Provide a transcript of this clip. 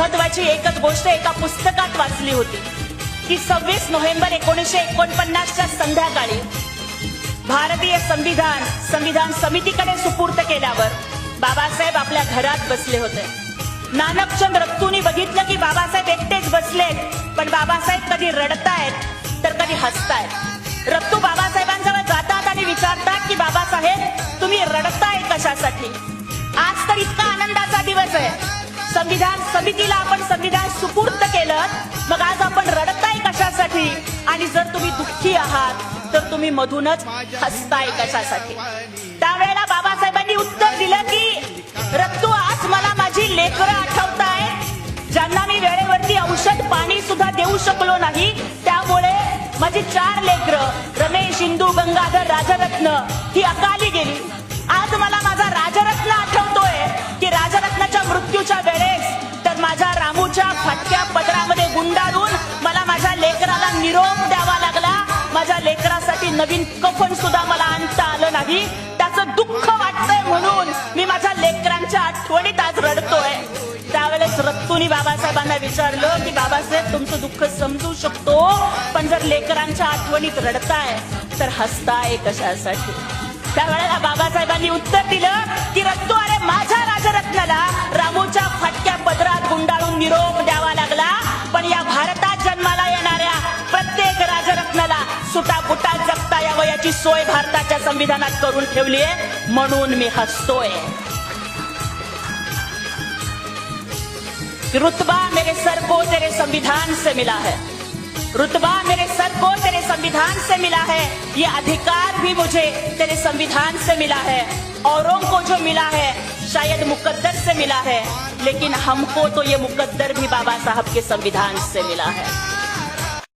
महत्वाची एकच गोष्ट एका पुस्तकात वाचली होती की 26 नोव्हेंबर 1949च्या संध्याकाळी भारतीय संविधान समितीकडे सुपूर्त केल्यावर बाबासाहेब आपल्या घरात बसले होते. नानकचंद रत्तूंनी बघितलं की बाबासाहेब एकटेच बसलेत, पण बाबासाहेब कधी रडतायत तर कधी हसतायत. रत्तू बाबासाहेबांजवळ जातात आणि विचारतात की बाबासाहेब तुम्ही रडताय कशासाठी? आज तर इतका आनंदाचा दिवस आहे, संविधान समितीला आपण संविधान सुपूर्त केलं, मग आज आपण रडताय कशासाठी? आणि जर तुम्ही दुःखी आहात तर तुम्ही मधूनच हसताय कशासाठी? त्यावेळेला बाबासाहेबांनी उत्तर दिलं की रत्तू आज मला माझी लेकरं आठवतायत, ज्यांना मी वेळेवरती औषध पाणी सुद्धा देऊ शकलो नाही. त्यामुळे माझी 4 लेकरं रमेश, इंदू, गंगाधर, राजरत्न ही अकाली गेली. आज मला माझा राजरत्न आठवतोय की राजरत्नाच्या मृत्यूच्या वेळेस तर माझ्या रामूच्या फाटक्या पदरामध्ये गुंडाळून मला माझ्या लेकराला निरोप द्यावा लागला. माझ्या लेकरासाठी नवीन कफन सुद्धा मला आणता आलं नाही. त्याचं दुःख वाटतंय म्हणून मी माझ्या लेकरांच्या आठवणीत आज रडतोय. त्यावेळेस रत्तूंनी बाबासाहेबांना विचारलं की बाबासाहेब तुमचं दुःख समजू शकतो, पण जर लेकरांच्या आठवणीत रडताय तर हसताय कशासाठी? त्यावेळेला बाबासाहेबांनी उत्तर दिलं की रत्तू अरे माझ्या राजरत्नाला रामूच्या फाटक्या पदरात गुंडाळून निरोप द्यावा लागला, पण या भारतात जन्माला येणाऱ्या प्रत्येक राजरत्नाला सुटापुटात जगता यावं याची सोय भारताच्या संविधानात करून ठेवली आहे, म्हणून मी हसतोय. रुतबा मेरे सर को तेरे संविधान से मिला है, रुतबा मेरे सर को तेरे संविधान से मिला है, ये अधिकार भी मुझे तेरे संविधान से मिला है. औरों को जो मिला है शायद मुकद्दर से मिला है, लेकिन हमको तो ये मुकद्दर भी बाबा साहब के संविधान से मिला है.